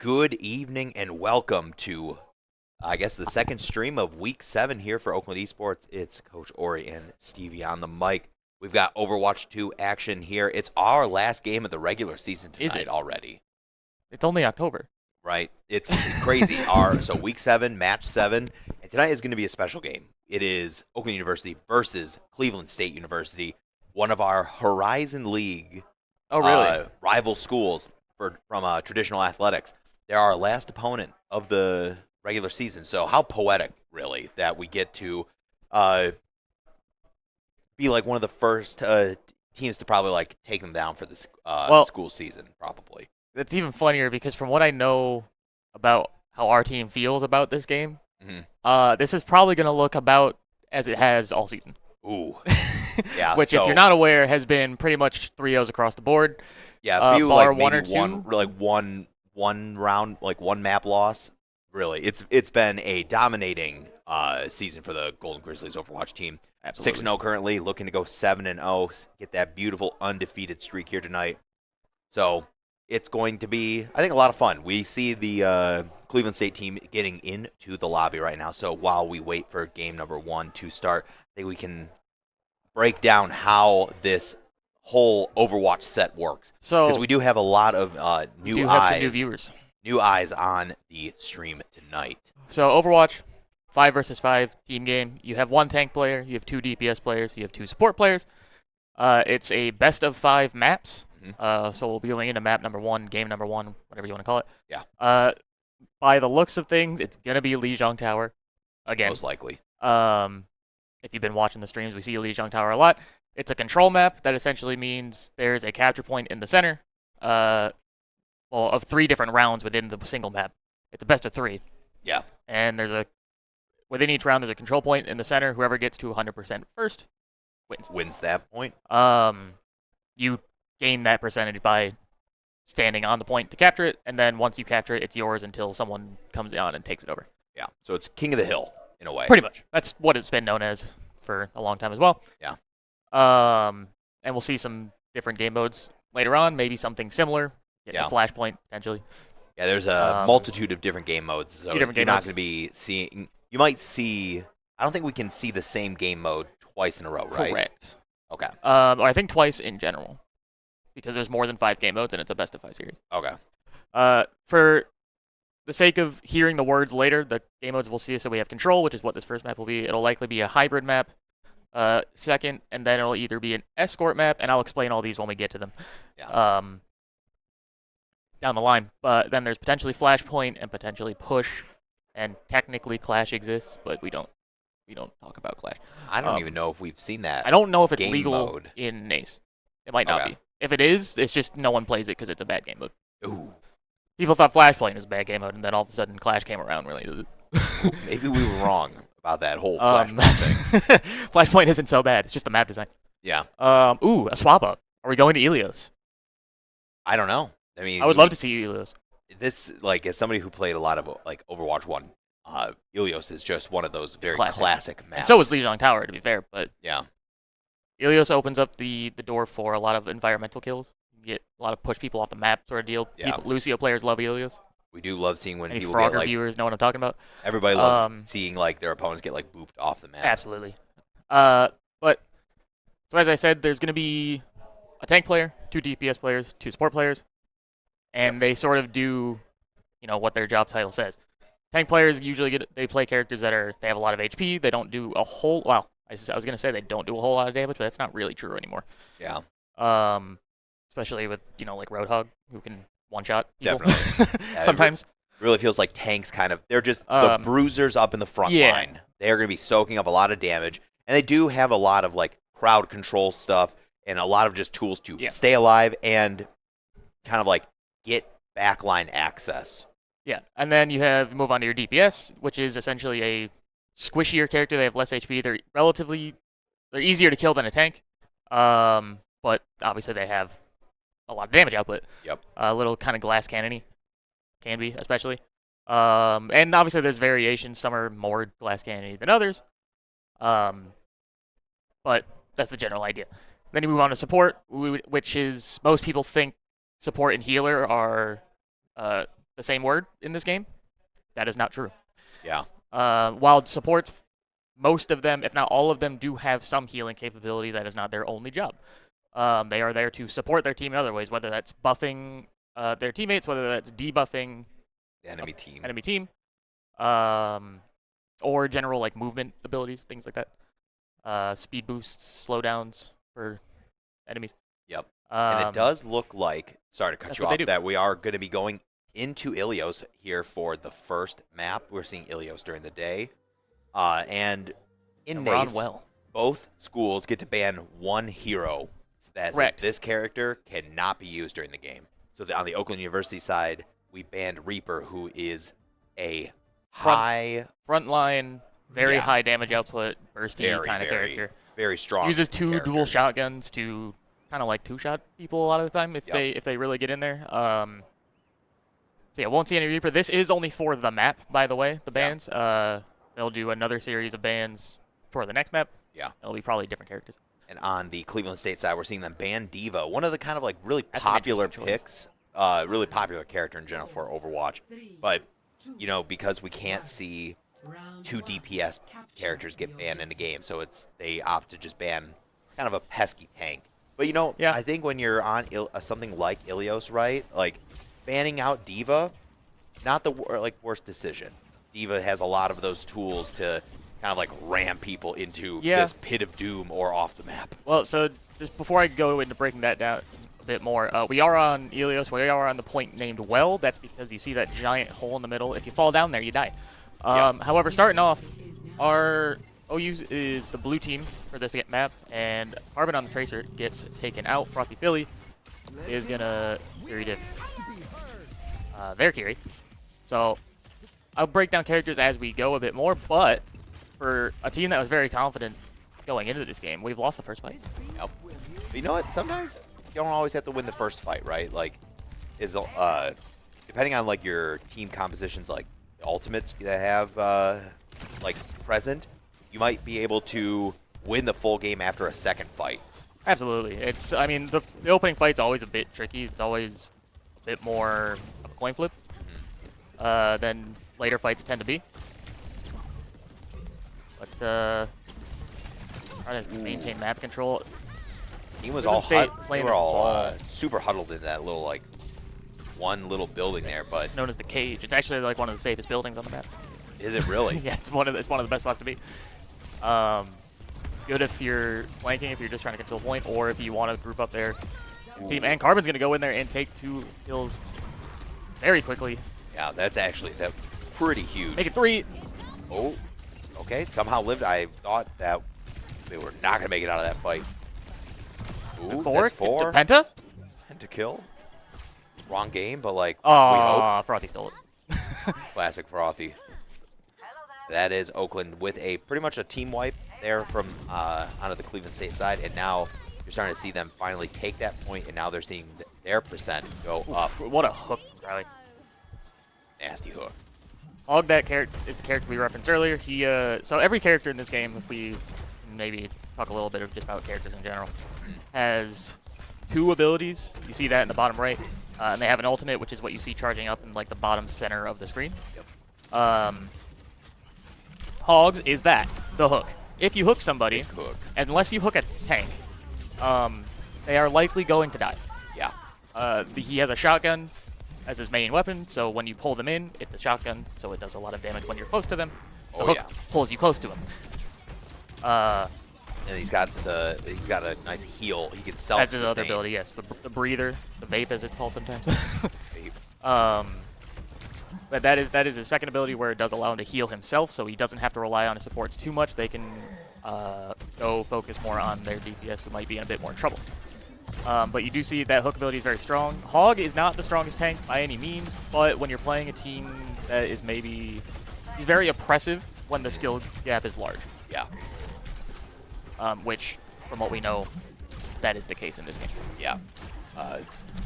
Good evening and welcome to, I guess, the second stream of Week 7 here for Oakland Esports. It's Coach Ori and Stevie on the mic. We've got Overwatch 2 action here. It's our last game of the regular season Is tonight it? already, It's only October. right? It's crazy. So Week 7, Match 7, and tonight is going to be a special game. It is Oakland University versus Cleveland State University, one of our Horizon League Oh, really? rival schools from traditional athletics. They're our last opponent of the regular season. So how poetic, really, that we get to be like one of the first teams to probably like take them down for this school season, probably. It's even funnier because from what I know about how our team feels about this game, this is probably going to look about as it has all season. Ooh. Yeah. Which, if you're not aware, has been pretty much 3-0s across the board. Yeah, a few bar like one maybe or two. one round, like one map loss. Really, it's been a dominating season for the Golden Grizzlies Overwatch team. Absolutely. 6-0 currently, looking to go 7-0, get that beautiful undefeated streak here tonight. So it's going to be, I think, a lot of fun. We see the Cleveland State team getting into the lobby right now. So while we wait for game number 1 to start, I think we can break down how this whole Overwatch set works. So because we do have a lot of we do have some new viewers. New eyes on the stream tonight. So Overwatch, 5 versus 5 team game. You have 1 tank player, you have 2 DPS players, you have 2 support players. It's a best of 5 maps. So we'll be going into map number 1, game number 1, whatever you want to call it. Yeah. By the looks of things, it's gonna be Lijiang Tower again. Most likely. If you've been watching the streams, we see Lijiang Tower a lot. It's a control map that essentially means there's a capture point in the center. Of 3 different rounds within the single map. It's a best of 3. Yeah. And within each round, there's a control point in the center. Whoever gets to 100% first wins. Wins that point. You gain that percentage by standing on the point to capture it, and then once you capture it, it's yours until someone comes on and takes it over. Yeah. So it's King of the Hill in a way. Pretty much. That's what it's been known as for a long time as well. Yeah. And we'll see some different game modes later on, maybe something similar. Yeah. A flashpoint, potentially. Yeah, there's a multitude of different game modes. So you're not going to be seeing... You might see... I don't think we can see the same game mode twice in a row, right? Correct. Okay. I think twice in general. Because there's more than 5 game modes, and it's a best of 5 series. Okay. For the sake of hearing the words later, the game modes we'll see, so we have Control, which is what this first map will be. It'll likely be a hybrid map. Second, and then it'll either be an escort map, and I'll explain all these when we get to them. Yeah. Down the line. But then there's potentially Flashpoint and potentially Push, and technically Clash exists, but we don't talk about Clash. I don't even know if we've seen that. I don't know if it's game legal mode in NACE. It might not be. If it is, it's just no one plays it because it's a bad game mode. Ooh. People thought Flashpoint was a bad game mode, and then all of a sudden Clash came around really. Maybe we were wrong about that whole Flashpoint thing. Flashpoint isn't so bad. It's just the map design. Yeah. A swap up. Are we going to Ilios? I don't know. I mean, I would love to see Ilios. This, like, as somebody who played a lot of like Overwatch 1, Ilios is just one of those very classic maps. And so is Lijiang Tower, to be fair, but yeah, Ilios opens up the door for a lot of environmental kills. You get a lot of push people off the map sort of deal. Yeah. Lucio players love Ilios. We do love seeing when Any people Frogger get, like, viewers know what I'm talking about. Everybody loves seeing like their opponents get like booped off the map. Absolutely. But so as I said, there's going to be a tank player, 2 DPS players, 2 support players, and they sort of do, what their job title says. Tank players usually they play characters they have a lot of HP. They don't do a whole. Well, I was going to say they don't do a whole lot of damage, but that's not really true anymore. Yeah. Especially with like Roadhog, who can one-shot people. Definitely. Sometimes. It really feels like tanks they're just the bruisers up in the front line. They're going to be soaking up a lot of damage, and they do have a lot of like crowd control stuff and a lot of just tools to stay alive and kind of like get backline access. Yeah, and then you move on to your DPS, which is essentially a squishier character. They have less HP. They're easier to kill than a tank, but obviously they have a lot of damage output. Yep. A little kind of glass cannon-y, can be especially. And obviously there's variations. Some are more glass cannon-y than others. But that's the general idea. Then you move on to support, which is most people think support and healer are the same word in this game. That is not true. Yeah. While supports, most of them, if not all of them, do have some healing capability. That is not their only job. They are there to support their team in other ways, whether that's buffing their teammates, whether that's debuffing The enemy team. enemy team, or general like movement abilities, things like that. Speed boosts, slowdowns for enemies. Yep. And it does look like, sorry to cut that's you what they off, do. that we are going to be going into Ilios here for the first map. We're seeing Ilios during the day. And in We're on NACE, well. both schools get to ban one hero that says Correct. this character cannot be used during the game. So on the Oakland University side, we banned Reaper, who is a high, Frontline, very Yeah. high damage output, bursty very, kind of very, character. very strong. Uses two character. dual shotguns to kind of like two-shot people a lot of the time if they really get in there. So yeah, won't see any Reaper. This is only for the map, by the way, the bans. They'll do another series of bans for the next map. Yeah. It'll be probably different characters. And on the Cleveland State side, we're seeing them ban Diva, one of the kind of like really That's an popular interesting choice. picks, really popular character in general for Overwatch. But, you know, because we can't see two DPS characters get banned in a game, so they opt to just ban kind of a pesky tank. But, you know, Yeah. I think when you're on something like Ilios, right, like banning out Diva, not the worst decision. Diva has a lot of those tools to kind of like ram people into this pit of doom or off the map. Well, so just before I go into breaking that down a bit more, we are on Ilios. We are on the point named Well. That's because you see that giant hole in the middle. If you fall down there, you die. However, starting off, our OU is the blue team for this map, and Carbon on the Tracer gets taken out. Frothy Philly is going to Kiri diff their Kiri. So I'll break down characters as we go a bit more, but for a team that was very confident going into this game, we've lost the first fight. Yep. But you know what? Sometimes you don't always have to win the first fight, right? Like, depending on like your team compositions, like the ultimates that have like present, you might be able to win the full game after a second fight. Absolutely. I mean, the opening fight's always a bit tricky. It's always a bit more of a coin flip than later fights tend to be. But try to maintain map control. Team was Cleveland all State they playing were this all ball. super huddled in that little like one little building there. But It's known as the Cage. It's actually like one of the safest buildings on the map. is it really? Yeah, it's one of the best spots to be. Good if you're flanking, if you're just trying to control point, or if you want to group up there. Team and Carbon's gonna go in there and take 2 kills very quickly. Yeah, that's pretty huge. Make it 3. Oh, okay. Somehow lived. I thought that they were not going to make it out of that fight. Ooh, 4. that's 4. Penta? And to kill. Wrong game, but like, Oh, Frothy stole it. we hope. Classic Frothy. That is Oakland with pretty much a team wipe there from onto the Cleveland State side. And now you're starting to see them finally take that point, and now they're seeing their percent go up. What a hook, Riley. Nasty hook. Hog, that character is the character we referenced earlier. He so every character in this game, if we maybe talk a little bit of just about characters in general, has 2 abilities. You see that in the bottom right, and they have an ultimate, which is what you see charging up in like the bottom center of the screen. Yep. Hogs is that the hook. If you hook somebody, Hook. unless you hook a tank, they are likely going to die. Yeah. He has a shotgun as his main weapon, so when you pull them in, it's a shotgun, so it does a lot of damage when you're close to them. The hook pulls you close to him. And he's got a nice heal. He can self-sustain. That's his other ability, yes. The breather, the vape as it's called sometimes. Vape. But that is his second ability, where it does allow him to heal himself, so he doesn't have to rely on his supports too much. They can go focus more on their DPS, who might be in a bit more trouble. But you do see that hook ability is very strong. Hog is not the strongest tank by any means, but when you're playing a team that is maybe... He's very oppressive when the skill gap is large. Yeah. Which, from what we know, that is the case in this game. Yeah.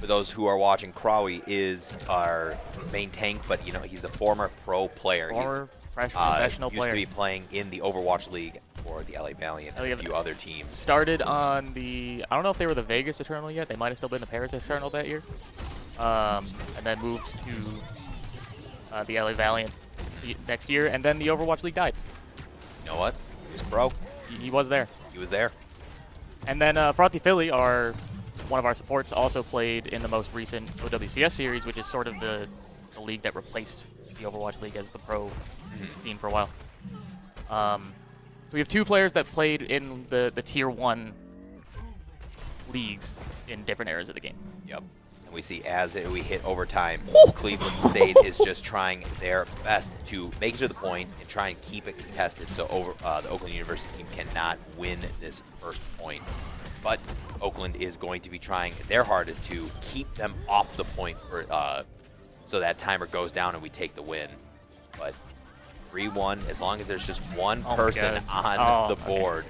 For those who are watching, Crawie is our main tank, but you know he's a former pro player. Former professional used player. to be playing in the Overwatch League for the LA Valiant and LA a few other teams. Started on the... I don't know if they were the Vegas Eternal yet. They might have still been the Paris Eternal that year. And then moved to the LA Valiant next year, and then the Overwatch League died. You know what? He was pro. He was there. He was there. And then Frothy Philly, one of our supports, also played in the most recent OWCS series, which is sort of the league that replaced the Overwatch League as the pro scene for a while. So we have 2 players that played in the Tier 1 leagues in different eras of the game. Yep. And we see as we hit overtime, Cleveland State is just trying their best to make it to the point and try and keep it contested so the Oakland University team cannot win this first point. But Oakland is going to be trying their hardest to keep them off the point for so that timer goes down and we take the win. But 3-1, as long as there's just one person on the board,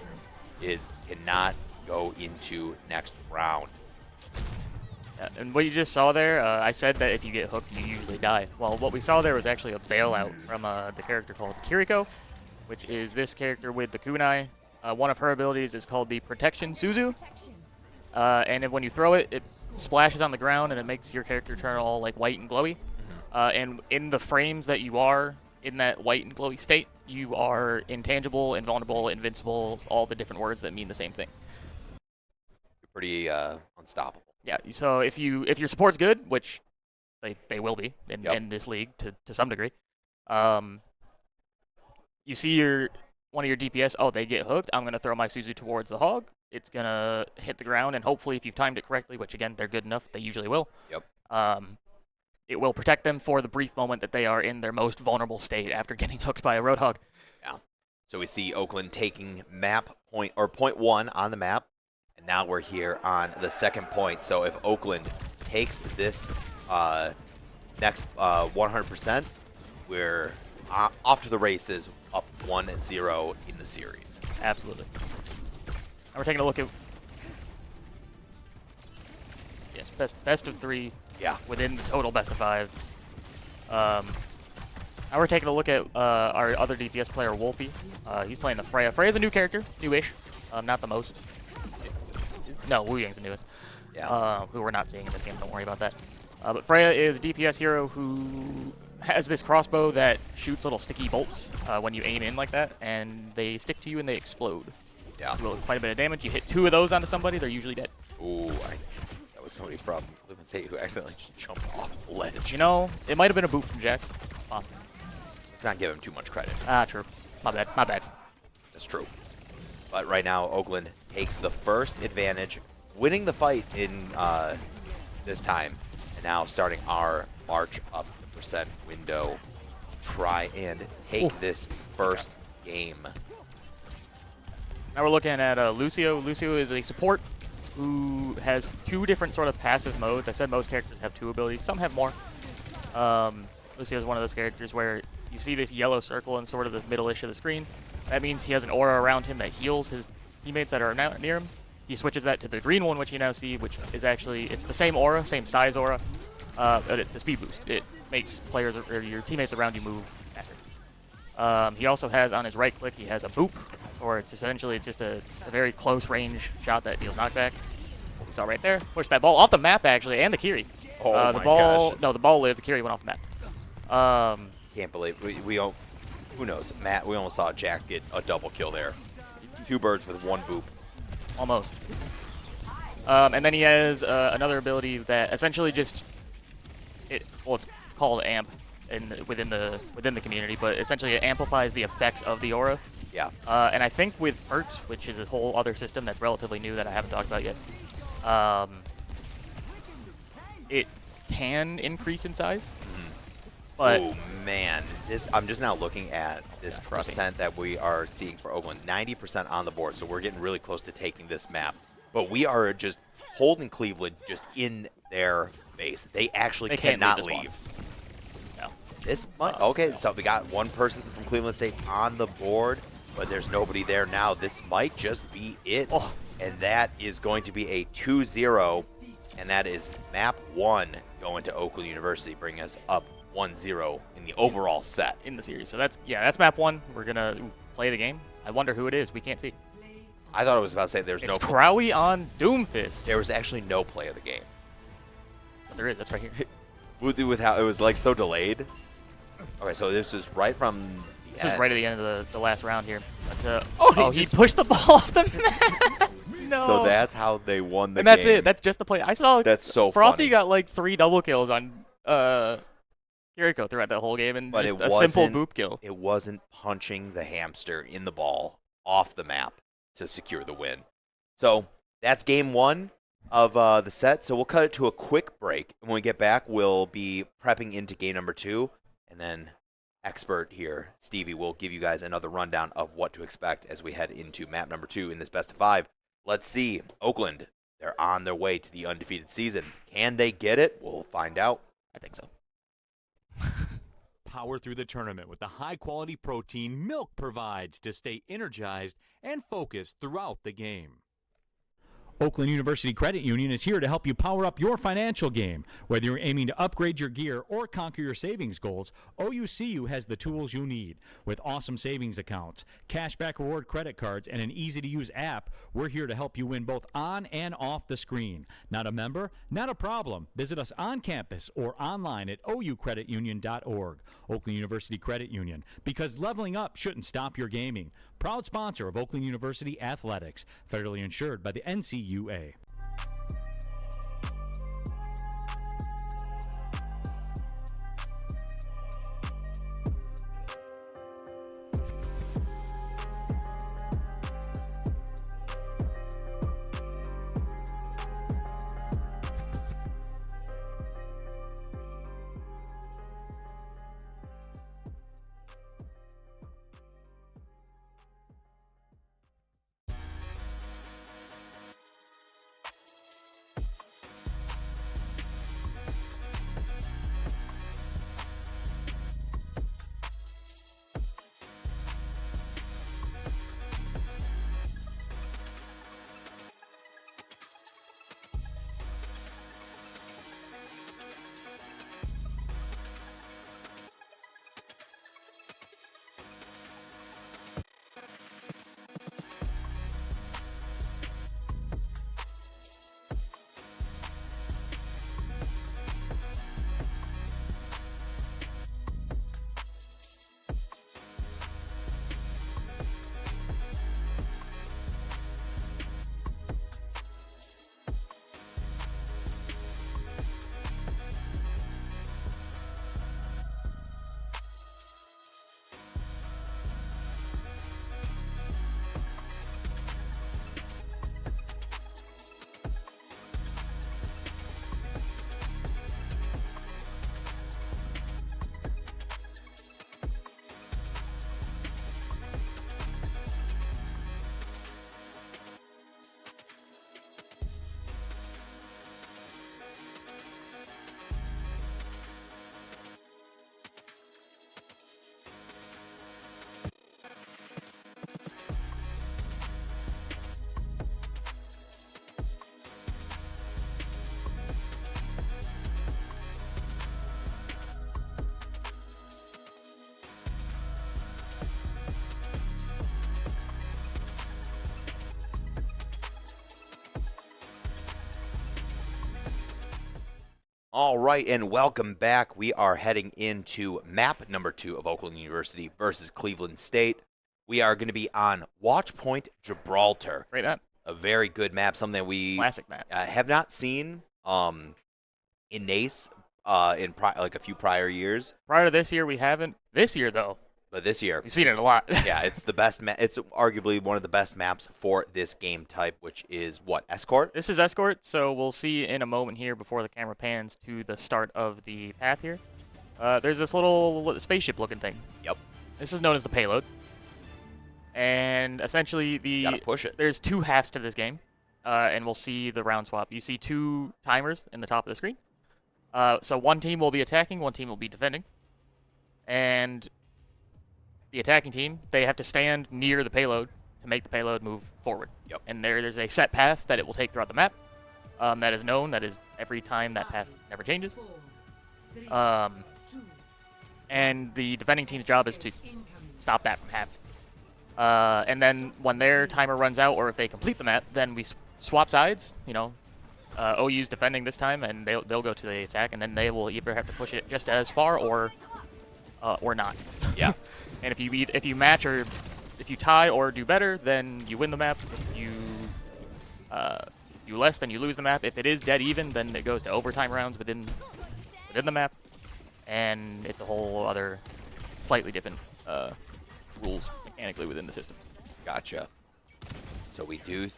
it cannot go into next round. Yeah, and what you just saw there, I said that if you get hooked, you usually die. Well, what we saw there was actually a bailout from the character called Kiriko, which is this character with the kunai. One of her abilities is called the Protection Suzu. And when you throw it, it splashes on the ground and it makes your character turn all like white and glowy. And in the frames that you are in that white and glowy state, you are intangible, invulnerable, invincible, all the different words that mean the same thing. You're pretty unstoppable. Yeah, so if your support's good, which they will be in this league to some degree, you see one of your DPS, they get hooked, I'm going to throw my Suzu towards the hog. It's going to hit the ground, and hopefully if you've timed it correctly, which again, they're good enough, they usually will, it will protect them for the brief moment that they are in their most vulnerable state after getting hooked by a Roadhog. Yeah. So we see Oakland taking point 1 on the map, and now we're here on the second point. So if Oakland takes this next 100%, we're off to the races, up 1-0 in the series. Absolutely. And we're taking a look at best of 3. Yeah. Within the total best of 5. Now we're taking a look at our other DPS player, Wolfie. He's playing the Freya. Freya's a new character, newish, not the most. No, Wu Yang's the newest. Yeah. Who we're not seeing in this game. Don't worry about that. But Freya is a DPS hero who has this crossbow that shoots little sticky bolts when you aim in like that, and they stick to you and they explode. Yeah. Do quite a bit of damage. You hit 2 of those onto somebody, they're usually dead. Ooh, that was somebody from Cleveland State who accidentally just jumped off the ledge. You know, it might have been a boot from Jax. Possible. Let's not give him too much credit. True. My bad. My bad. That's true. But right now, Oakland takes the first advantage, winning the fight in this time, and now starting our march up the percent window to try and take this first game. Now we're looking at Lucio. Lucio is a support who has 2 different sort of passive modes. I said most characters have 2 abilities. Some have more. Lucio is one of those characters where you see this yellow circle in sort of the middle-ish of the screen. That means he has an aura around him that heals his teammates that are near him. He switches that to the green one, which you now see, which is actually, it's the same aura, same size aura, but it's a speed boost. It makes players or your teammates around you move faster. He also has on his right click, he has a boop, or it's just a very close range shot that deals knockback. You saw right there. Push that ball off the map actually, and the Kiri. Oh the my ball, gosh. No, the ball lived. The Kiri went off the map. Can't believe we don't. Who knows? Matt, we almost saw Jack get a double kill there. 2 birds with 1 boop. Almost. And then he has another ability that essentially just it's called amp within the community, but essentially it amplifies the effects of the aura. Yeah. And I think with perks, which is a whole other system that's relatively new that I haven't talked about yet, it can increase in size. But oh man, I'm just now looking at this percent that we are seeing for Oakland. 90% on the board, so we're getting really close to taking this map. But we are just holding Cleveland just in their base. They actually cannot leave. No. This might, okay, so we got 1 person from Cleveland State on the board, but there's nobody there now. This might just be it. Oh. And that is going to be a 2-0, and that is map 1 going to Oakland University, bringing us up 1-0 in the overall set. In the series. So that's map 1. We're going to play the game. I wonder who it is. We can't see. I thought I was about to say there's It's no Crowy on Doomfist. There was actually no play of the game. But there is. That's right here. With how it was like so delayed. Okay, so this is right from the This is end. right at the end of the last round here. But, Oh, he pushed the ball off the map. No. So that's how they won the and that's game. it. That's just the play. I saw That's so Frothy funny. got like 3 double kills on Kiriko throughout that whole game, and But just it a simple wasn't- boop kill. It wasn't punching the hamster in the ball off the map to secure the win. So that's game 1 of the set. So we'll cut it to a quick break. And when we get back, we'll be prepping into game number 2. And then expert here, Stevie, will give you guys another rundown of what to expect as we head into map number 2 in this best of 5. Let's see. Oakland, they're on their way to the undefeated season. Can they get it? We'll find out. I think so. Power through the tournament with the high-quality protein milk provides to stay energized and focused throughout the game. Oakland University Credit Union is here to help you power up your financial game. Whether you're aiming to upgrade your gear or conquer your savings goals, OUCU has the tools you need. With awesome savings accounts, cashback reward credit cards, and an easy-to-use app, we're here to help you win both on and off the screen. Not a member? Not a problem. Visit us on campus or online at oucreditunion.org. Oakland University Credit Union, because leveling up shouldn't stop your gaming. Proud sponsor of Oakland University Athletics, federally insured by the NCUA. All right, and welcome back. We are heading into map number 2 of Oakland University versus Cleveland State. We are going to be on Watch Point Gibraltar. Great map. A very good map, something that we Classic map. have not seen in NACE in like a few prior years. Prior to this year, we haven't. This year, though, But this year, we've seen it a lot. yeah, it's the best. It's arguably one of the best maps for this game type, which is what, Escort? This is Escort, so we'll see in a moment here before the camera pans to the start of the path here. There's this little spaceship-looking thing. Yep. This is known as the payload. And essentially, You gotta push it. there's 2 halves to this game, and we'll see the round swap. You see 2 timers in the top of the screen. So one team will be attacking, one team will be defending. And the attacking team, they have to stand near the payload to make the payload move forward. Yep. And there's a set path that it will take throughout the map that is known. That is every time that path never changes. And the defending team's job is to stop that from happening. And then when their timer runs out, or if they complete the map, then we swap sides. You know, OU's defending this time, and they'll go to the attack, and then they will either have to push it just as far or or not. Yeah. And if you match or if you tie or do better, then you win the map. If you do less, then you lose the map. If it is dead even, then it goes to overtime rounds within the map, and it's a whole other slightly different rules mechanically within the system. Gotcha. So we do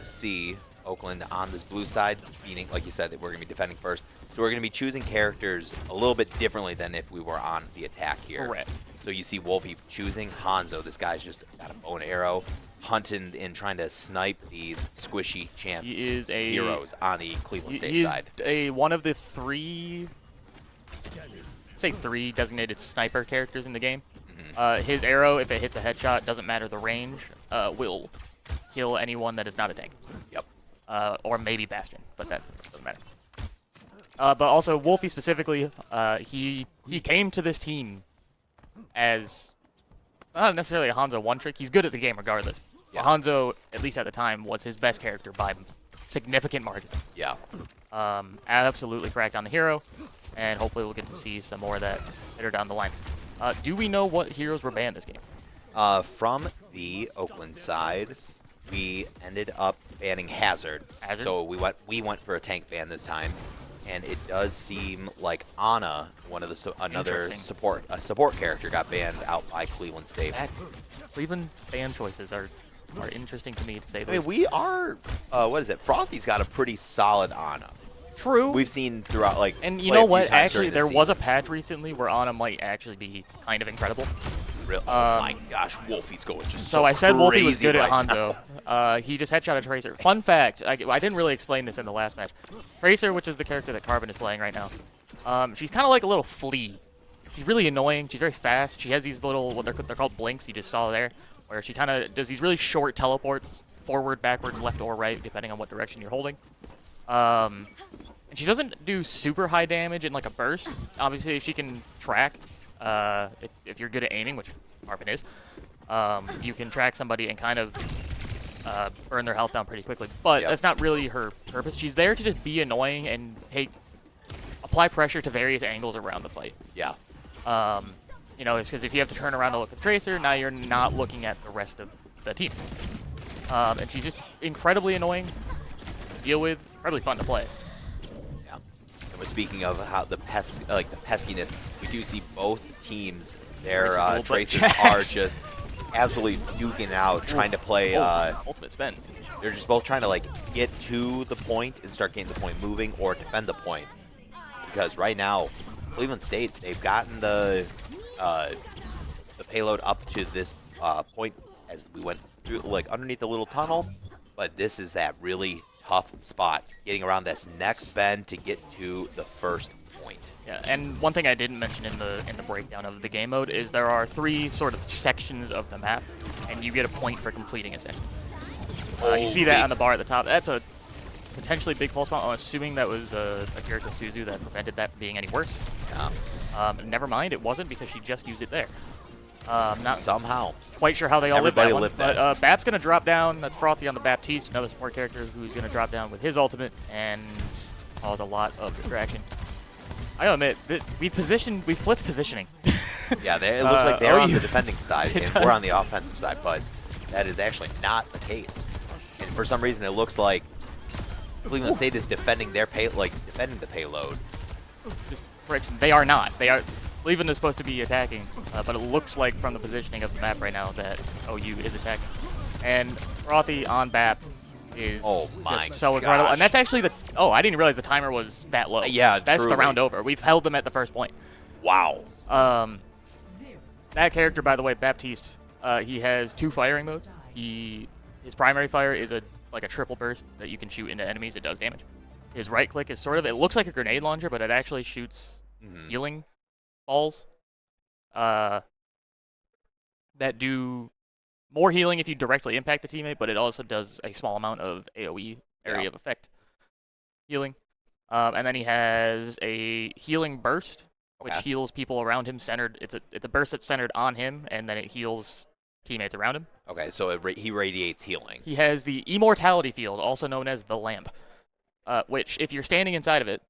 see Oakland on this blue side, meaning, like you said, that we're going to be defending first. So we're going to be choosing characters a little bit differently than if we were on the attack here. Correct. So you see Wolfie choosing Hanzo. This guy's just got a bow and arrow, hunting and trying to snipe these squishy champs, heroes on the Cleveland State side. He is one of the three designated sniper characters in the game. His arrow, if it hits a headshot, doesn't matter the range, will kill anyone that is not a tank. Yep. Or maybe Bastion, but that doesn't matter. But also, Wolfie specifically, he came to this team as not necessarily a Hanzo one-trick. He's good at the game regardless. Yeah. Hanzo, at least at the time, was his best character by significant margin. Yeah. Absolutely cracked on the hero, and hopefully we'll get to see some more of that later down the line. Do we know what heroes were banned this game? From the Oakland side, we ended up banning Hazard. So we went for a tank ban this time, and it does seem like Ana, one of the another support character, got banned out by Cleveland State. Cleveland ban choices are interesting to me, to say the I mean, least. we are what is it? Frothy's got a pretty solid Ana. True. We've seen throughout, like, and you know what? Actually, there was a patch recently where Ana might actually be kind of incredible. Oh my gosh, Wolfie's going just so I said Wolfie was good right at Hanzo. He just headshot a Tracer. Fun fact, I didn't really explain this in the last match. Tracer, which is the character that Carbon is playing right now, she's kind of like a little flea. She's really annoying. She's very fast. She has these little, what they're called blinks, you just saw there, where she kind of does these really short teleports, forward, backward, left, or right, depending on what direction you're holding. And she doesn't do super high damage in like a burst. Obviously, if she can track, if you're good at aiming, which Marvin is, you can track somebody and kind of burn their health down pretty quickly. But that's not really her purpose. She's there to just be annoying and apply pressure to various angles around the fight. Yeah. You know, it's because if you have to turn around to look at the Tracer, now you're not looking at the rest of the team. And she's just incredibly annoying to deal with, incredibly fun to play. Speaking of how the peskiness, we do see both teams. Their Tracers are just absolutely duking out, trying to play. Ultimate spin. They're just both trying to like get to the point and start getting the point moving, or defend the point. Because right now, Cleveland State, they've gotten the payload up to this point as we went through, like underneath the little tunnel. But this is that really tough spot, getting around this next bend to get to the first point. Yeah, and one thing I didn't mention in the breakdown of the game mode is there are 3 sort of sections of the map, and you get a point for completing a section. You see that on the bar at the top. That's a potentially big pulse bomb. I'm assuming that was a character Suzu that prevented that from being any worse. Yeah. Never mind, it wasn't, because she just used it there. Not somehow quite sure how they all Everybody lived that one. But Bap's going to drop down. That's Frothy on the Baptiste, another support character who's going to drop down with his ultimate and cause a lot of distraction. I gotta admit, we flipped positioning. Yeah, it looks like they're on the defending side and does. we're on the offensive side, but that is actually not the case. And for some reason, it looks like Cleveland State is defending their defending the payload. Just correction, they are not. Cleveland is supposed to be attacking, but it looks like from the positioning of the map right now that OU is attacking. And Frothy on BAP is just so incredible. And that's actually I didn't realize the timer was that low. Yeah, that's truly. the round over. We've held them at the first point. Wow. That character, by the way, Baptiste, he has 2 firing modes. His primary fire is like a triple burst that you can shoot into enemies. It does damage. His right click is it looks like a grenade launcher, but it actually shoots healing balls that do more healing if you directly impact the teammate, but it also does a small amount of AoE, area of effect healing. And then he has a healing burst, which heals people around him centered. It's a burst that's centered on him, and then it heals teammates around him. Okay, so he radiates healing. He has the immortality field, also known as the lamp, which if you're standing inside of it,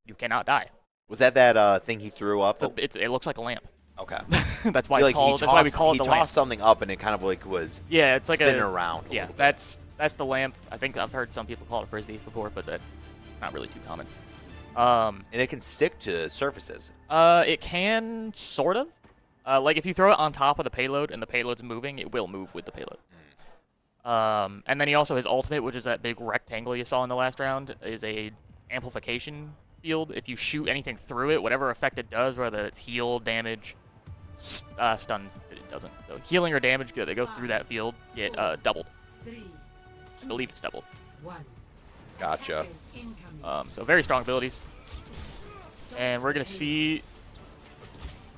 you cannot die. Was that thing he threw up? It looks like a lamp. Okay. That's why I feel it's called. That's why we call it the He lamp. tossed something up, and it kind of like was Yeah, it's like spinning around. Yeah, that's the lamp. I think I've heard some people call it frisbee before, but that's not really too common. And it can stick to surfaces. It can sort of. Like if you throw it on top of the payload and the payload's moving, it will move with the payload. And then he also his ultimate, which is that big rectangle you saw in the last round, is a amplification field. If you shoot anything through it, whatever effect it does, whether it's heal, damage, stun, it doesn't. So healing or damage that go through that field get doubled. I believe it's doubled. Gotcha. So very strong abilities. And we're going to see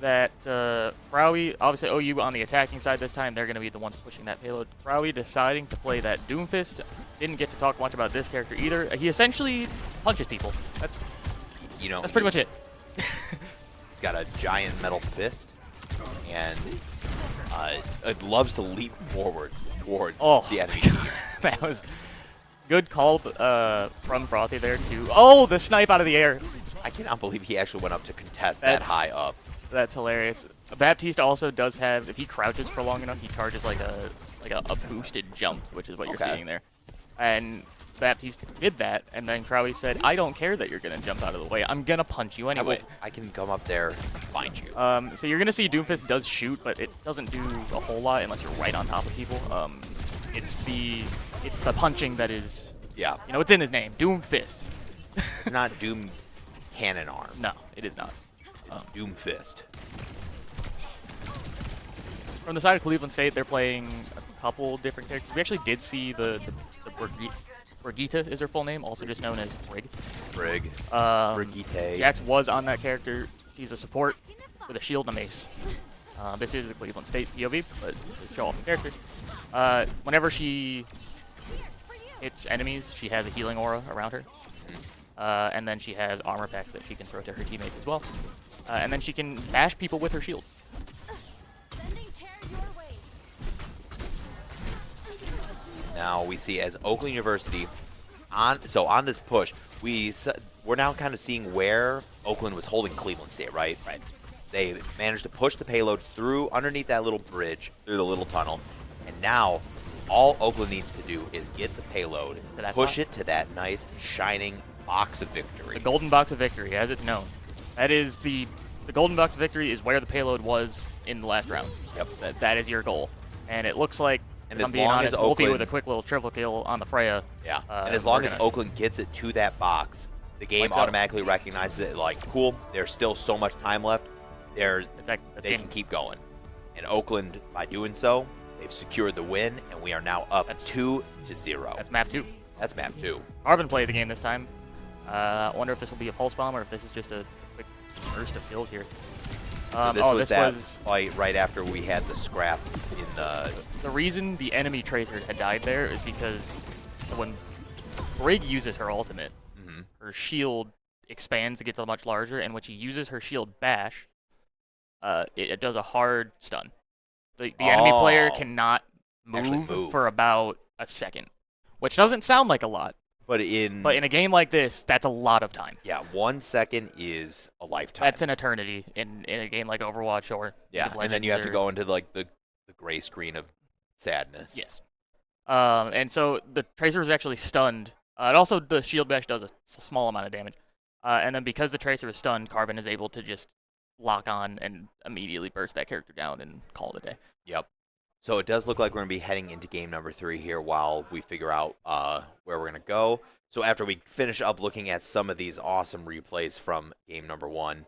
that Crowy, obviously OU on the attacking side this time, they're going to be the ones pushing that payload. Crowy deciding to play that Doomfist. Didn't get to talk much about this character either. He essentially punches people. That's pretty much it. He's got a giant metal fist, and it loves to leap forward towards the enemy team. That was good call from Frothy there too. Oh, the snipe out of the air. I cannot believe he actually went up to contest that high up. That's hilarious. Baptiste also does have, if he crouches for long enough, he charges like a boosted jump, which is what you're seeing there. And Baptiste did that, and then Crowley said, I don't care that you're going to jump out of the way. I'm going to punch you anyway. I can come up there and find you. So you're going to see Doomfist does shoot, but it doesn't do a whole lot unless you're right on top of people. It's the punching that is, it's in his name, Doomfist. It's not Doom Cannon Arm. No, it is not. It's Doom Fist. From the side of Cleveland State, they're playing a couple different characters. We actually did see the Brigitte is her full name, also just known as Brig. Brigitte. Jax was on that character. She's a support with a shield and a mace. This is a Cleveland State POV, but to show off the character. Whenever she hits enemies, she has a healing aura around her. And then she has armor packs that she can throw to her teammates as well. And then she can bash people with her shield. Now we see as Oakland University on this push, we're now kind of seeing where Oakland was holding Cleveland State, right? Right. They managed to push the payload through underneath that little bridge, through the little tunnel, and now all Oakland needs to do is get the payload, push it to that nice shining box of victory. The golden box of victory, as it's known. That is the golden box of victory is where the payload was in the last round. Yep. That is your goal. And it looks like, and if as I'm being long honest, as Wolfie Oakland, with a quick little triple kill on the Freya. Yeah. And as long as Oakland gets it to that box, the game automatically recognizes it like, cool, there's still so much time left. They can keep going. And Oakland, by doing so, they've secured the win, and we are now up 2-0. That's map 2. That's map 2. Carbon played the game this time. I wonder if this will be a pulse bomb or if this is just a quick burst of kills here. So this was that fight right after we had the scrap in the... The reason the enemy tracer had died there is because when Brig uses her ultimate, her shield expands, it gets a much larger, and when she uses her shield bash, it does a hard stun. The enemy player cannot move for about a second, which doesn't sound like a lot. But in a game like this, that's a lot of time. Yeah, 1 second is a lifetime. That's an eternity in a game like Overwatch or and then you have to go into like the gray screen of sadness. Yes. And so the tracer was actually stunned. And also the shield bash does a small amount of damage. And then because the tracer is stunned, Carbon is able to just lock on and immediately burst that character down and call it a day. Yep. So it does look like we're going to be heading into game number 3 here while we figure out where we're going to go. So after we finish up looking at some of these awesome replays from game number 1,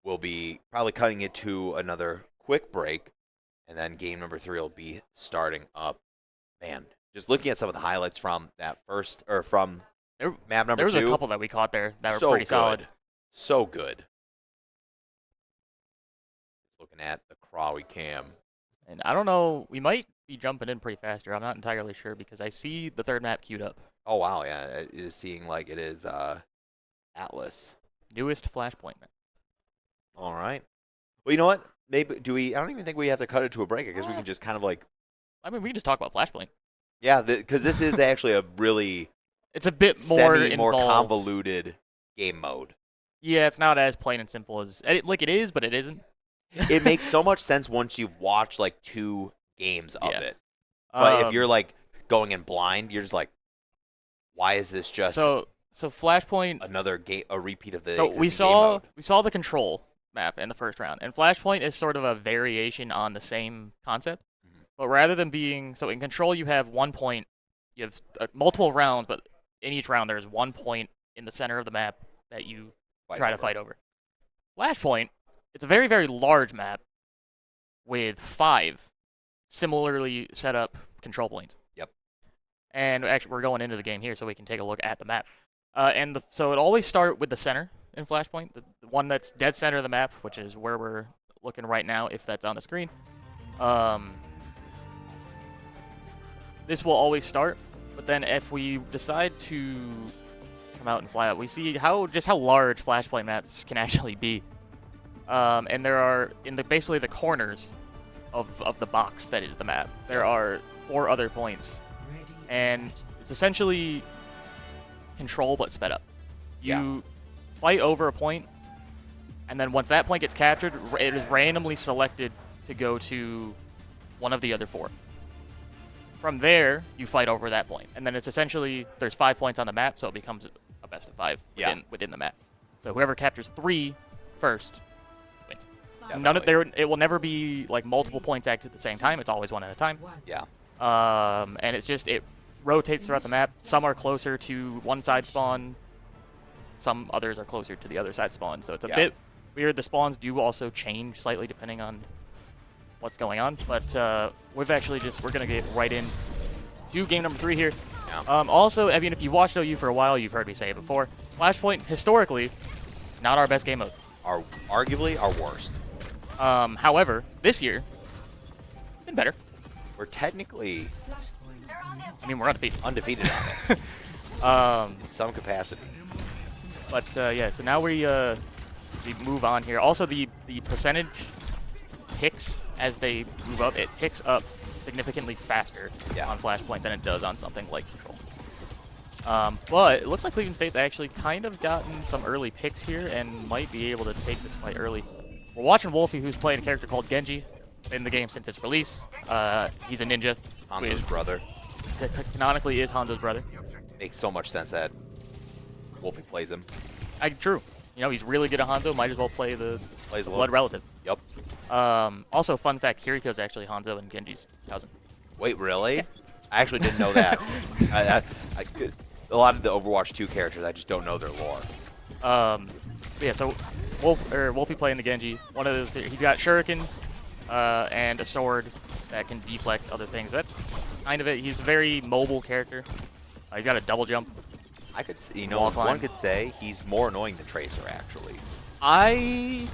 we'll be probably cutting it to another quick break, and then game number 3 will be starting up. Man, just looking at some of the highlights from that from map number 2. There was a couple that we caught there that were pretty solid. So good. Just looking at the Crawley cam. And I don't know, we might be jumping in pretty fast here. I'm not entirely sure because I see the third map queued up. Oh, wow, yeah. It is seeing like it is Atlas. Newest Flashpoint map. All right. Well, you know what? Maybe I don't even think we have to cut it to a break. I guess we can just kind of like... I mean, we can just talk about Flashpoint. Yeah, because this is actually a really... It's a bit more convoluted game mode. Yeah, it's not as plain and simple as like it is, but it isn't. It makes so much sense once you've watched like 2 games of Yeah. it. But if you're like going in blind, you're just like, why is this just so Flashpoint? another game, a repeat of the So existing game mode? we saw the control map in the first round, and Flashpoint is sort of a variation on the same concept. But rather than being in control, you have 1 point. You have multiple rounds, but in each round there's 1 point in the center of the map that you try to fight over. Flashpoint, it's a very, very large map with 5 similarly set up control points. Yep. And actually, we're going into the game here so we can take a look at the map. So it always start with the center in Flashpoint, the one that's dead center of the map, which is where we're looking right now, if that's on the screen. This will always start, but then if we decide to come out and fly out, we see how large Flashpoint maps can actually be. And there are basically the corners of the box that is the map. There are 4 other points, and it's essentially control but sped up. You fight over a point, and then once that point gets captured, it is randomly selected to go to one of the other 4. From there, you fight over that point, and then it's essentially there's 5 points on the map, so it becomes a best of 5 within the map. So whoever captures 3 first wins. It will never be like multiple points active at the same time. It's always one at a time. Yeah. And it rotates throughout the map. Some are closer to one side spawn. Some others are closer to the other side spawn. So it's a bit weird. The spawns do also change slightly depending on what's going on. But we're gonna get right in to game number 3 here. Yeah. Also, I mean, if you've watched OU for a while, you've heard me say it before. Flashpoint, historically, not our best game mode. Arguably our worst. However, this year, been better. We're technically We're undefeated. undefeated on it. In some capacity. But so now we move on here. Also, the percentage ticks as they move up. It ticks up significantly faster on Flashpoint than it does on something like Control. But it looks like Cleveland State's actually kind of gotten some early picks here and might be able to take this fight early. We're watching Wolfie, who's playing a character called Genji in the game since its release. He's a ninja. Hanzo's brother. Canonically is Hanzo's brother. Makes so much sense that Wolfie plays him. True. He's really good at Hanzo. Might as well play the Plays a blood relative. Yep. Also, fun fact, Kiriko's actually Hanzo and Genji's cousin. Wait, really? I actually didn't know that. A lot of the Overwatch 2 characters, I just don't know their lore. Yeah, so Wolfie playing the Genji. He's got shurikens and a sword that can deflect other things. That's kind of it. He's a very mobile character. He's got a double jump. I could see, one could say he's more annoying than Tracer, actually. I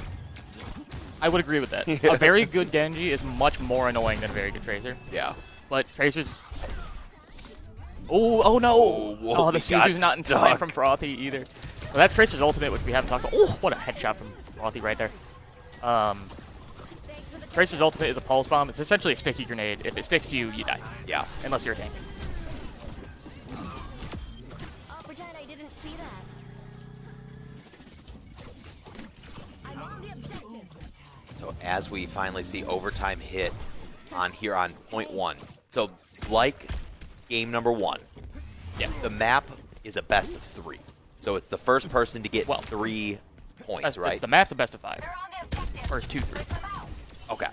would agree with that. A very good Genji is much more annoying than a very good Tracer. Yeah. But Tracer's... Oh no! Wolfie The Suzu's not in time stuck. from Frothy either. Well, that's Tracer's ultimate, which we haven't talked about. Oh, what a headshot from Frothy right there. Tracer's ultimate is a pulse bomb. It's essentially a sticky grenade. If it sticks to you, you die. Yeah. Unless you're a tank. I'll pretend I didn't see that. I'm on the objective. So as we finally see overtime hit on here on point 1. So like game number 1, the map is a best of 3. So it's the first person to get 3 points, right? The map's a best of 5. First 2 3. Okay.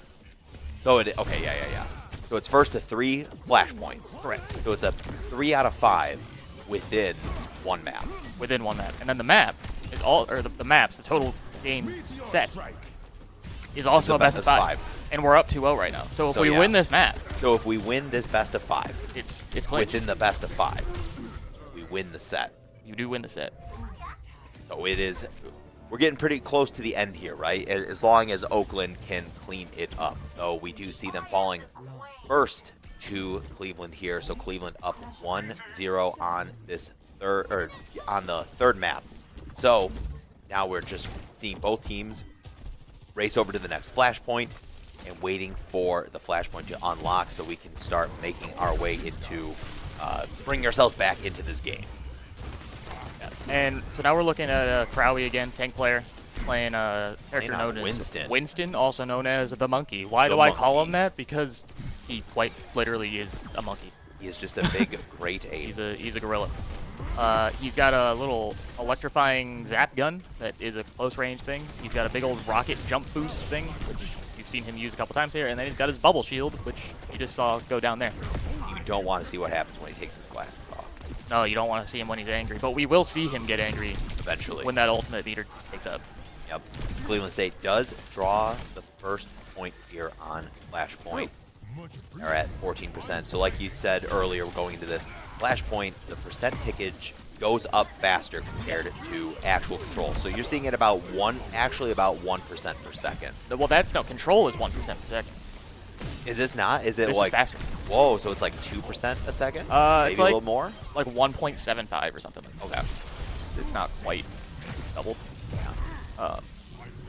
So yeah. So it's first to 3 flash points. Correct. So it's a 3 out of 5 within one map. Within one map. And then the map is the maps, the total game set is also a best of 5. And we're up 2-0 right now. So if we win this map. So if we win this best of 5, it's clinched. Within the best of 5, we win the set. You do win the set. So it is. We're getting pretty close to the end here, right? As long as Oakland can clean it up. So we do see them falling first to Cleveland here. So Cleveland up 1-0 on this on the third map. So now we're just seeing both teams race over to the next flashpoint and waiting for the flashpoint to unlock so we can start making our way into bringing ourselves back into this game. And so now we're looking at Crowley again, tank player, playing a character Playing on known Winston. as Winston, also known as the Monkey. Why The do I call Monkey. him that? Because he quite literally is a monkey. He is just a big, great ape. He's a gorilla. He's got a little electrifying zap gun that is a close range thing. He's got a big old rocket jump boost thing, which you've seen him use a couple times here. And then he's got his bubble shield, which you just saw go down there. You don't want to see what happens when he takes his glasses off. No, you don't want to see him when he's angry, but we will see him get angry Eventually. when that ultimate meter takes up. Yep. Cleveland State does draw the first point here on Flashpoint. They're at 14%. So like you said earlier going into this, Flashpoint, the percent tickage goes up faster compared to actual control. So you're seeing it about 1% per second. Well, that's no, control is 1% per second. Is this not? Is it This is like faster. Whoa, so it's like 2% a second? Maybe it's a like- little more? Like 1.75 or something. Okay. It's not quite double.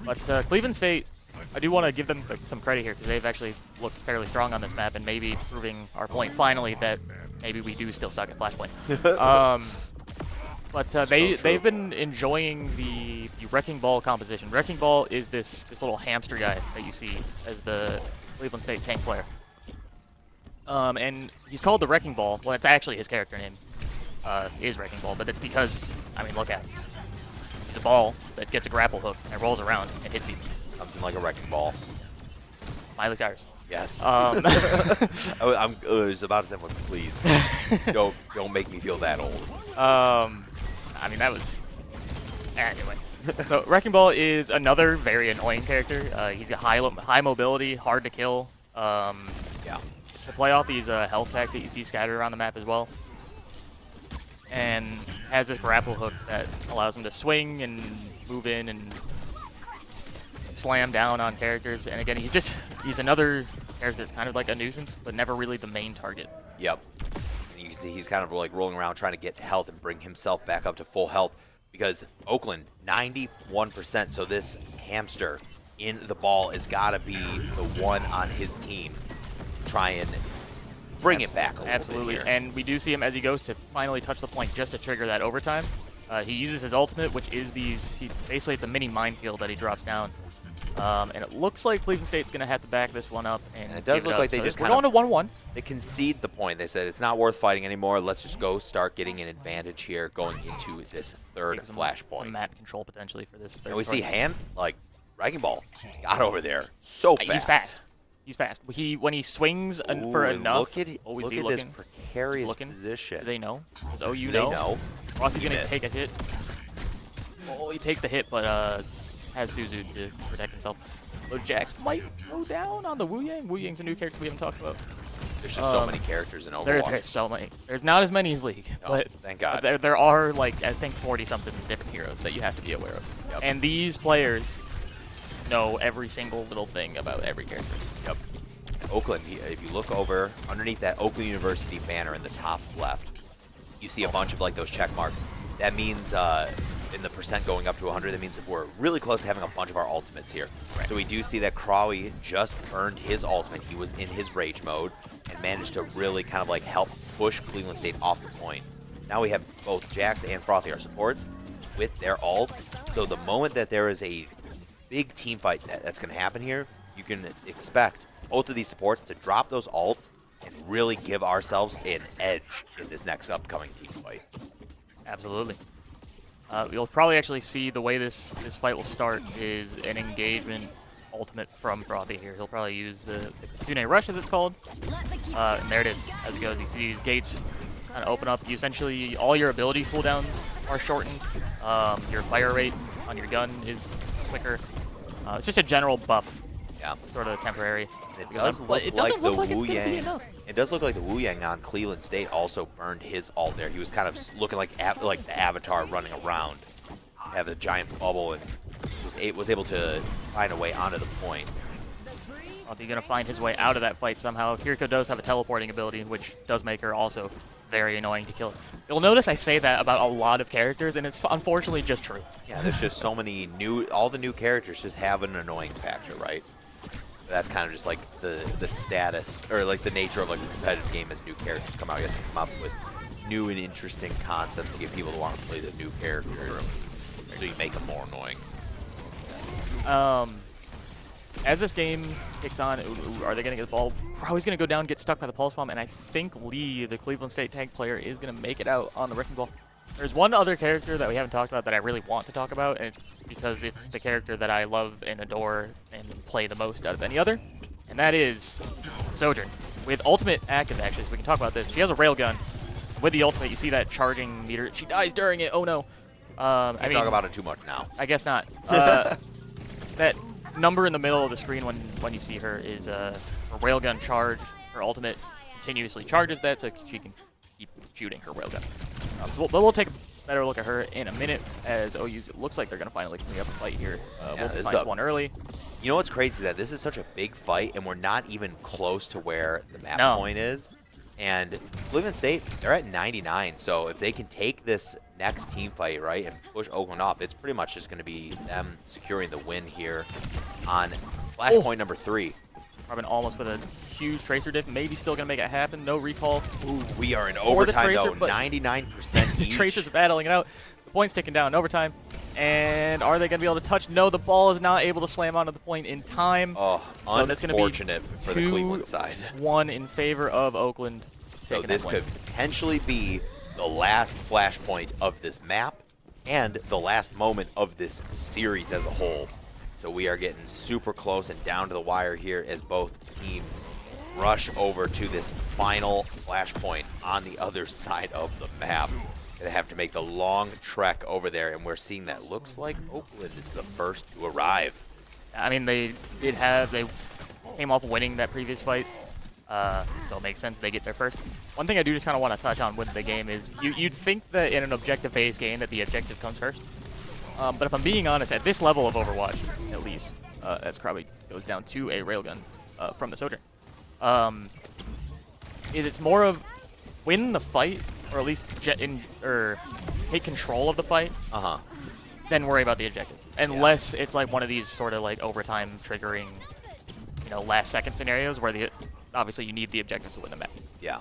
But Cleveland State, I do want to give them some credit here because they've actually looked fairly strong on this map and maybe proving our point finally that maybe we do still suck at Flashpoint. But they've been enjoying the Wrecking Ball composition. Wrecking Ball is this little hamster guy that you see as the Cleveland State tank player. And he's called the Wrecking Ball. Well, it's actually his character name is Wrecking Ball, but it's because, I mean, look at it. It's a ball that gets a grapple hook and rolls around and hits people. Comes in like a wrecking ball. Miley Cyrus. Yes. Um, I was about to say, please, don't make me feel that old. I mean, that was... Anyway. So, Wrecking Ball is another very annoying character. He's got high mobility, hard to kill. Yeah. To play off these health packs that you see scattered around the map as well. And has this grapple hook that allows him to swing and move in and slam down on characters. And again, he's another character that's kind of like a nuisance, but never really the main target. Yep. And you can see he's kind of like rolling around trying to get health and bring himself back up to full health because Oakland, 91%. So this hamster in the ball has got to be the one on his team. Try and bring it back a little Absolutely. bit here. And we do see him as he goes to finally touch the point just to trigger that overtime. He uses his ultimate, which is basically it's a mini minefield that he drops down. And it looks like Cleveland State's going to have to back this one up. And it does give look up. like they So just we're kind going of- to 1-1. They concede the point. They said it's not worth fighting anymore. Let's just go start getting an advantage here going into this third Some flashpoint. map control potentially for this third And we see point. Wrecking Ball got over there so fast. He's fast. He's fast. When he swings for Ooh, enough. Look at, oh, is look he at this looking? precarious looking? position. Do they know? Does OU Do they know? know? Rossi's He going to missed. take a hit. Oh, he takes the hit, but has Suzu to protect himself. So Jax might go down on the Wu Yang. Wu Yang's a new character we haven't talked about. There's just so many characters in Overwatch. There's so many. There's not as many as League, No, but thank God. there are like I think 40-something different heroes that you have to be aware of. Yep. And these players know every single little thing about every character. Yep. Oakland, if you look over underneath that Oakland University banner in the top left, you see a bunch of like those check marks. That means in the percent going up to 100, that means that we're really close to having a bunch of our ultimates here. Right. So we do see that Crawley just earned his ultimate. He was in his rage mode and managed to really kind of like help push Cleveland State off the point. Now we have both Jax and Frothy, our supports, with their ult. So the moment that there is a big team fight that's going to happen here, you can expect both of these supports to drop those ults and really give ourselves an edge in this next upcoming team fight. Absolutely. You'll probably actually see the way this fight will start is an engagement ultimate from Frothy here. He'll probably use the Kitsune Rush, as it's called. And there it is. As it goes, you see these gates kind of open up. You essentially, all your ability cooldowns are shortened. Your fire rate on your gun is quicker. It's just a general buff, Yeah. sort of temporary. It does look it like doesn't the look like Wu it's gonna be Yang. enough. It does look like the Wu Yang on Cleveland State also burned his ult there. He was kind of looking like the Avatar running around, have a giant bubble, and was able to find a way onto the point. Well, he's going to find his way out of that fight somehow. Kiriko does have a teleporting ability, which does make her also very annoying to kill. You'll notice I say that about a lot of characters, and it's unfortunately just true. Yeah, there's just so many all the new characters just have an annoying factor, right? That's kind of just like the status or like the nature of like a competitive game as new characters come out. You have to come up with new and interesting concepts to get people to want to play the new characters, so you make them more annoying. As this game kicks on, are they going to get the ball? Probably going to go down, get stuck by the pulse bomb, and I think Lee, the Cleveland State tank player, is going to make it out on the wrecking ball. There's one other character that we haven't talked about that I really want to talk about, and it's because it's the character that I love and adore and play the most out of any other, and that is Sojourn. With ultimate active, actually, so we can talk about this. She has a railgun. With the ultimate, you see that charging meter. She dies during it. Oh, no. I mean, Talk about it too much now. I guess not. That number in the middle of the screen when you see her is her railgun charge. Her ultimate continuously charges that so she can keep shooting her railgun. So we'll take a better look at her in a minute as OU's. It looks like they're going to finally clean up a fight here. Wolf finds one early. You know what's crazy is that this is such a big fight, and we're not even close to where the map point is. And Cleveland State, they're at 99, so if they can take this next team fight, right, and push Oakland off, it's pretty much just going to be them securing the win here on flashpoint number 3. Robin almost with a huge tracer diff, maybe still going to make it happen. No recall. Ooh, we are in overtime, tracer, though, 99% the each. Tracers battling it out. The point's ticking down in overtime. And are they going to be able to touch? No, the ball is not able to slam onto the point in time. Oh, so that's unfortunate for the Cleveland side. 2-1 in favor of Oakland. So this could potentially be the last flashpoint of this map and the last moment of this series as a whole. So we are getting super close and down to the wire here as both teams rush over to this final flashpoint on the other side of the map. They have to make the long trek over there, and we're seeing that looks like Oakland is the first to arrive. I mean, they came off winning that previous fight, so it makes sense they get there first. One thing I do just kind of want to touch on with the game is you'd think that in an objective-based game that the objective comes first. But if I'm being honest, at this level of Overwatch, at least, that's probably goes down to a railgun from the Sojourn. It's more of win the fight, or at least take control of the fight, then worry about the objective. Unless it's like one of these sort of like overtime triggering, last second scenarios where obviously you need the objective to win the match. Yeah.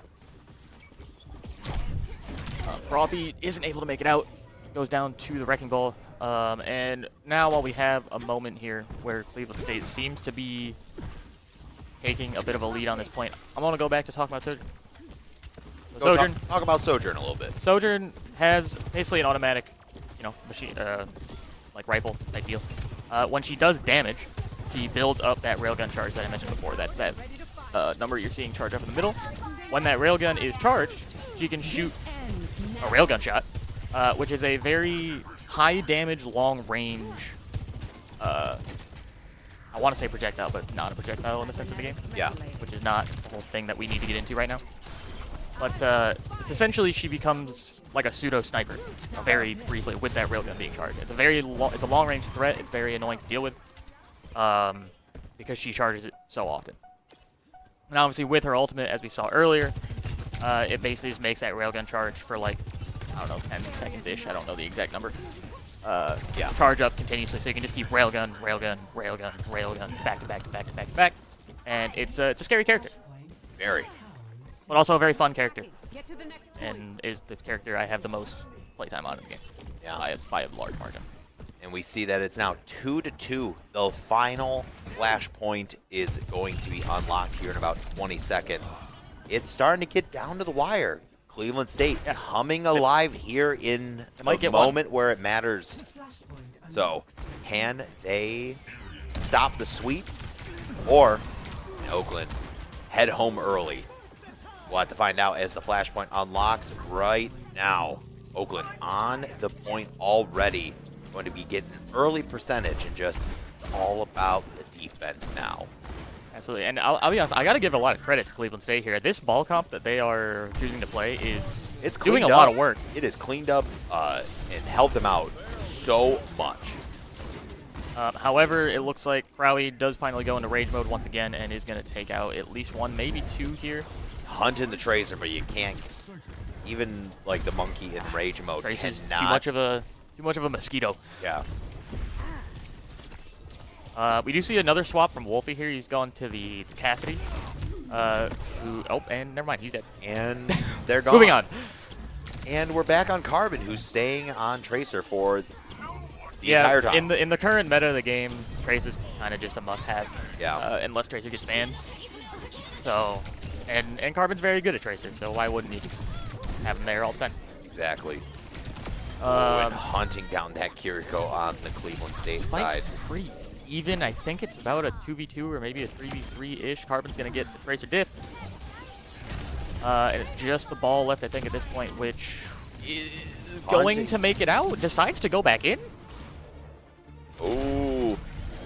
Frothy isn't able to make it out. Goes down to the wrecking ball. And now while we have a moment here where Cleveland State seems to be taking a bit of a lead on this point, I'm going to go back to talk about Sojourn. Sojourn. Talk about Sojourn a little bit. Sojourn has basically an automatic, machine, like rifle type deal. When she does damage, she builds up that railgun charge that I mentioned before. That's that number you're seeing charge up in the middle. When that railgun is charged, she can shoot a railgun shot, which is a very high damage, long range. I want to say projectile, but not a projectile in the sense of the game. Yeah. Which is not the whole thing that we need to get into right now. But it's essentially she becomes like a pseudo sniper, very briefly with that railgun being charged. It's a long range threat. It's very annoying to deal with because she charges it so often. And obviously with her ultimate, as we saw earlier, it basically just makes that railgun charge for like, I don't know, 10 seconds-ish. I don't know the exact number. Charge up continuously, so you can just keep railgun, railgun, railgun, railgun, back to back to back to back to back. And it's a scary character. Very. But also a very fun character. And is the character I have the most playtime on in the game. Yeah. By a large margin. And we see that it's now 2-2. The final flashpoint is going to be unlocked here in about 20 seconds. It's starting to get down to the wire. Cleveland State coming alive here in the moment where it matters. So, can they stop the sweep? Or, in Oakland, head home early? We'll have to find out as the flashpoint unlocks right now. Oakland on the point already. Going to be getting an early percentage and just all about the defense now. Absolutely, and I'll be honest, I got to give a lot of credit to Cleveland State here. This ball comp that they are choosing to play is doing a lot of work. It is cleaned up and helped them out so much. However, it looks like Crowley does finally go into rage mode once again and is going to take out at least one, maybe two here. Hunting the Tracer, but you can't. Even like the monkey in rage mode Tracer's cannot. too much of a mosquito. Yeah. We do see another swap from Wolfie here. He's going to the Cassidy. And never mind, he's dead. And they're gone. Moving on. And we're back on Carbon, who's staying on Tracer for the entire time. In the current meta of the game, Trace is kind of just a must-have. Yeah. Unless Tracer gets banned. So, and Carbon's very good at Tracer, so why wouldn't you just have him there all the time? Exactly. And hunting down that Kiriko on the Cleveland State This side. fight's pretty even. I think it's about a 2v2 or maybe a 3v3-ish. Carbon's going to get the Tracer diff. And it's just the ball left, I think, at this point, which is going to make it out. Decides to go back in. Ooh,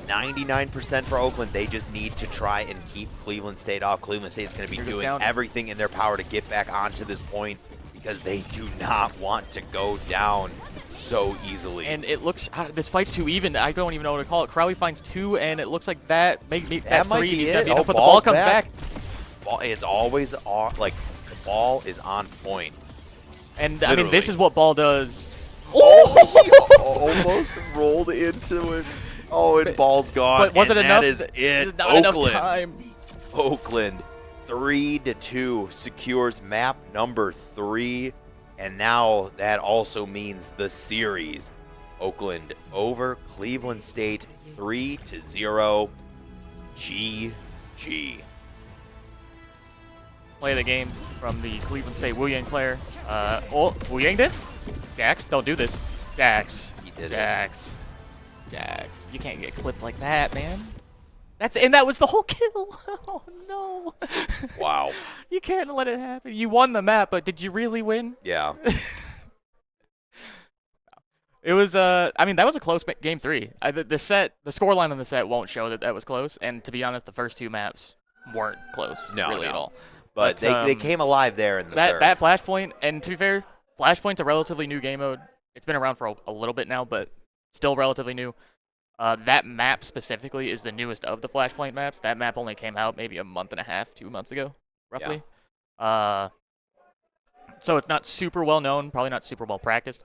99% for Oakland. They just need to try and keep Cleveland State off. Cleveland State's going to be Here goes doing down. everything in their power to get back onto this point because they do not want to go down so easily. And it looks, this fight's too even. I don't even know what to call it. Crowley finds 2, and it looks like that might be might be it. enough, Oh, but the ball ball's comes back. back. Ball, it's always on, like, the ball is on point. And, I mean, this Literally. is what ball does. Almost rolled into it. Oh, and ball's gone. But was it and enough? That is it. Not enough Oakland. time. Oakland 3-2 secures map number 3, and now that also means the series. Oakland over Cleveland State 3-0. GG. Play of the game from the Cleveland State Wu Yang player. Wu Yang did? Jax, don't do this. Jax. He did it. Jax. Jax. You can't get clipped like that, man. And that was the whole kill. Oh no. Wow. You can't let it happen. You won the map, but did you really win? Yeah. It was I mean, that was a close game 3. The scoreline on the set won't show that that was close, and to be honest, the first 2 maps weren't close really at all. But they came alive there in the third. That Flashpoint, and to be fair, Flashpoint's a relatively new game mode. It's been around for a little bit now, but still relatively new. That map specifically is the newest of the Flashpoint maps. That map only came out maybe a month and a half, 2 months ago, roughly. So it's not super well known, probably not super well practiced.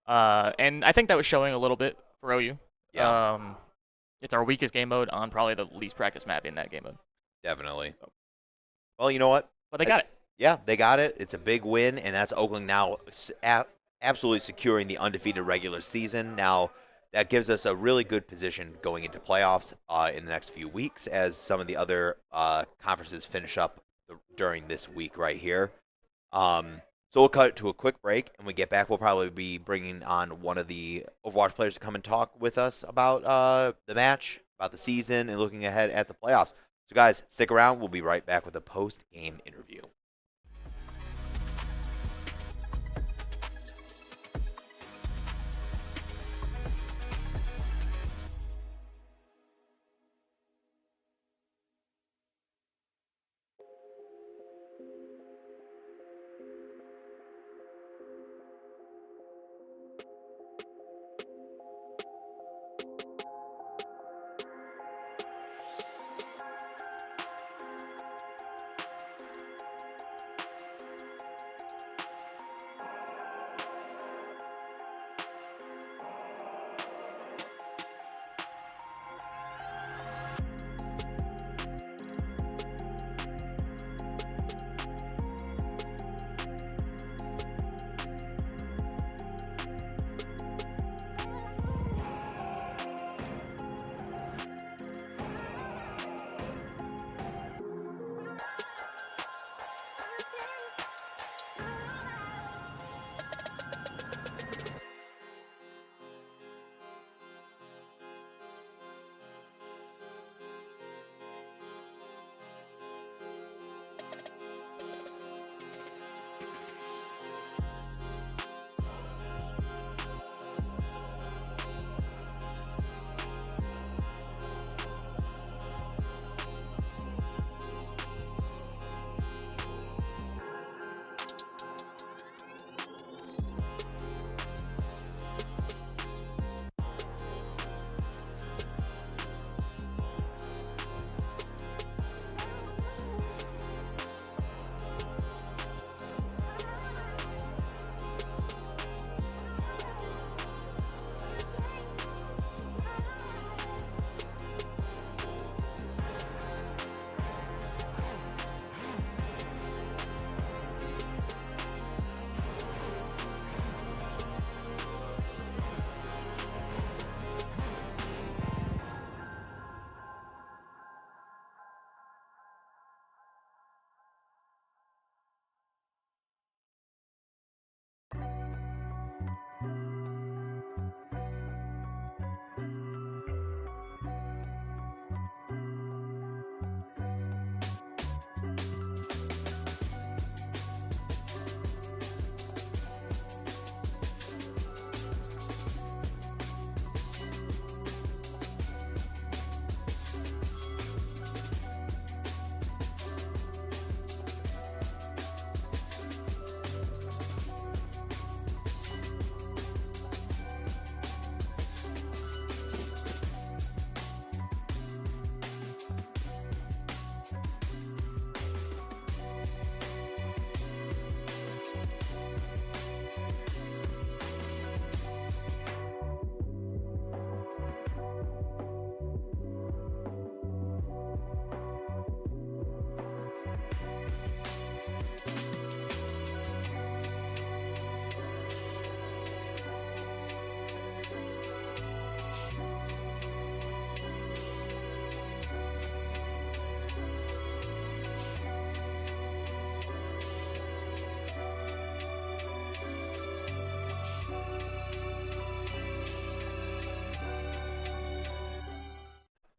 And I think that was showing a little bit for OU. Yeah. It's our weakest game mode on probably the least practiced map in that game mode. Definitely. Well, you know what? But they got it. Yeah, they got it. It's a big win, and that's Oakland now absolutely securing the undefeated regular season. Now, that gives us a really good position going into playoffs in the next few weeks as some of the other conferences finish up during this week right here. So we'll cut to a quick break, and when we get back, we'll probably be bringing on one of the Overwatch players to come and talk with us about the match, about the season, and looking ahead at the playoffs. So, guys, stick around. We'll be right back with a post-game interview.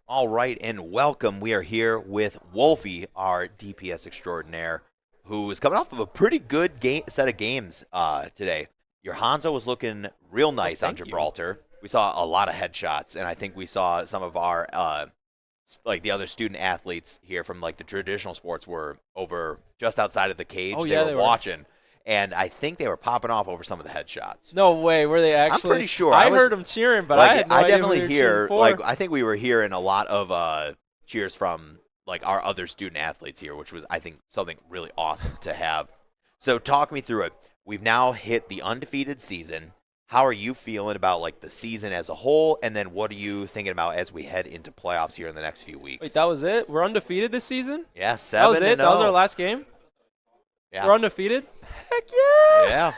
All right, and welcome. We are here with Wolfie, our DPS extraordinaire, who is coming off of a pretty good set of games today. Your Hanzo was looking real nice on Gibraltar. We saw a lot of headshots, and I think we saw some of our like the other student athletes here from like the traditional sports were over just outside of the cage. Oh, they yeah, were they were. watching, and I think they were popping off over some of the headshots. No way. Were they actually? I'm pretty sure. I was- heard them cheering, but like, I had no idea who definitely they were hear cheering for. like I think we were hearing a lot of cheers from like our other student athletes here, which was I think something really awesome to have. So talk me through it. We've now hit the undefeated season. How are you feeling about like the season as a whole, and then what are you thinking about as we head into playoffs here in the next few weeks? Wait, that was it? We're undefeated this season? Yeah, That was 7-0. it? That was our last game? Yeah. We're undefeated? Heck yeah!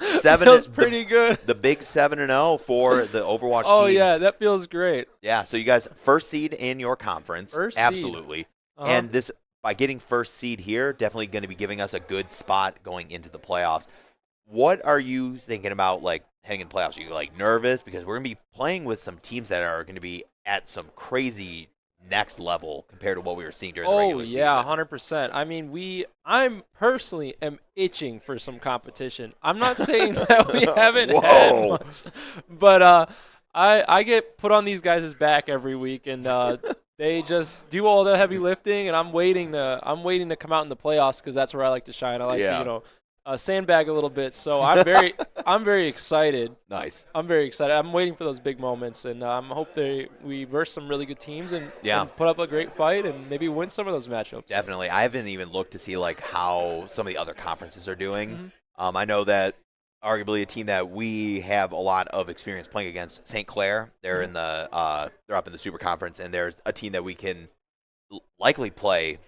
Yeah. 7 Feels pretty good. The big 7-0 for the Overwatch Oh, team. yeah, that feels great. Yeah, so you guys first seed in your conference. First seed. Absolutely. Uh-huh. And this by getting first seed here, definitely going to be giving us a good spot going into the playoffs. What are you thinking about like heading in playoffs? Are you like nervous because we're going to be playing with some teams that are going to be at some crazy next level compared to what we were seeing during the regular season? Oh, yeah, 100%. I mean, I'm personally am itching for some competition. I'm not saying that we haven't had Whoa. much, but I get put on these guys' back every week, and they just do all the heavy lifting, and I'm waiting to come out in the playoffs because that's where I like to shine. I like Yeah. to sandbag a little bit. So I'm very excited. Nice. I'm very excited. I'm waiting for those big moments, and I hope we verse some really good teams and put up a great fight and maybe win some of those matchups. Definitely. I haven't even looked to see like how some of the other conferences are doing. Mm-hmm. I know that arguably a team that we have a lot of experience playing against, St. Clair. They're in the they're up in the Super Conference, and there's a team that we can likely play.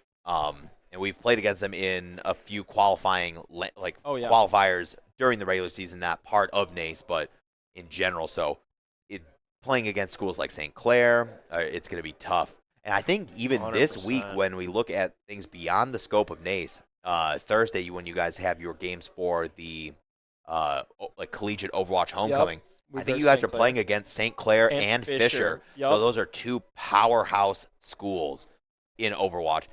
And we've played against them in a few qualifying qualifiers during the regular season, not part of NACE, but in general. So playing against schools like St. Clair, it's going to be tough. And I think even this week, 100%. when we look at things beyond the scope of NACE, Thursday when you guys have your games for the collegiate Overwatch homecoming, I think you guys are playing against St. Clair and Fisher. Yep. So those are two powerhouse schools in Overwatch.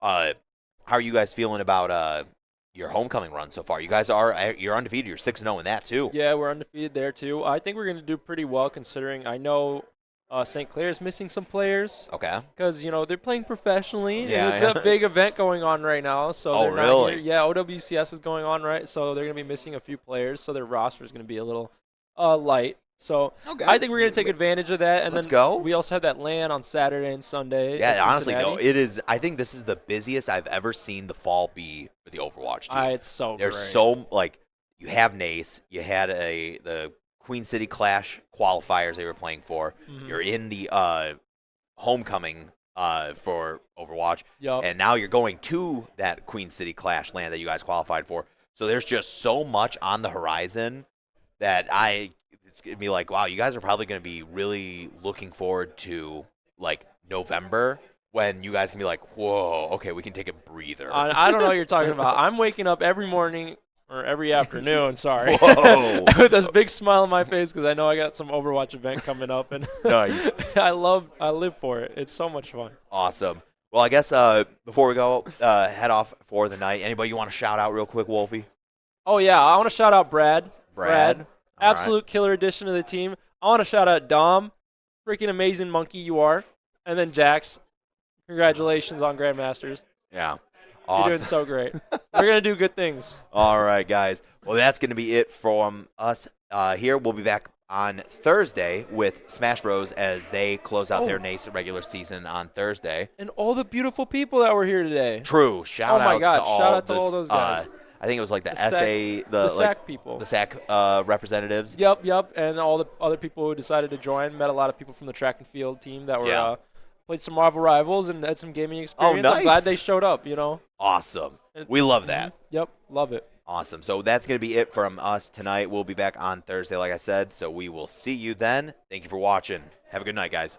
How are you guys feeling about your homecoming run so far? You're undefeated. You're 6-0 in that too. Yeah, we're undefeated there too. I think we're going to do pretty well considering I know St. Clair is missing some players. Okay. Because, they're playing professionally. Yeah, There's a big event going on right now. So Oh, they're not really? here. Yeah, OWCS is going on, right? So they're going to be missing a few players. So their roster is going to be a little light. So Okay. I think we're going to take advantage of that. And Let's then go. we also have that LAN on Saturday and Sunday. Yeah, in honestly, Cincinnati. though, it is. I think this is the busiest I've ever seen the fall be for the Overwatch team. It's so There's great. so you have NACE, you had the Queen City Clash qualifiers they were playing for. Mhm. You're in the homecoming for Overwatch, Yup. and now you're going to that Queen City Clash land that you guys qualified for. So there's just so much on the horizon that it's gonna be like, wow, you guys are probably gonna be really looking forward to like November when you guys can be like, whoa, okay, we can take a breather. I don't know what you're talking about. I'm waking up every morning or every afternoon, sorry, Whoa. with this big smile on my face because I know I got some Overwatch event coming up, and Nice. I live for it. It's so much fun. Awesome. Well, I guess before we go head off for the night, anybody you want to shout out real quick, Wolfie? Oh yeah, I want to shout out Brad. Brad. All Absolute killer addition to the team. I want to shout out Dom. Freaking amazing monkey you are. And then Jax. Congratulations on Grandmasters. Yeah. You're Awesome. doing so great. We're going to do good things. All right, guys. Well, that's going to be it from us here. We'll be back on Thursday with Smash Bros. As they close out their NACE regular season on Thursday. And all the beautiful people that were here today. True. Shout Oh my outs God, to all shout out to this, all those guys. I think it was like the The SA, the SAC people. the SAC representatives. Yep. And all the other people who decided to join. Met a lot of people from the track and field team that were played some Marvel Rivals and had some gaming experience. nice. I'm glad they showed up, Awesome. We love that. Yep, love it. Awesome. So that's going to be it from us tonight. We'll be back on Thursday, like I said. So we will see you then. Thank you for watching. Have a good night, guys.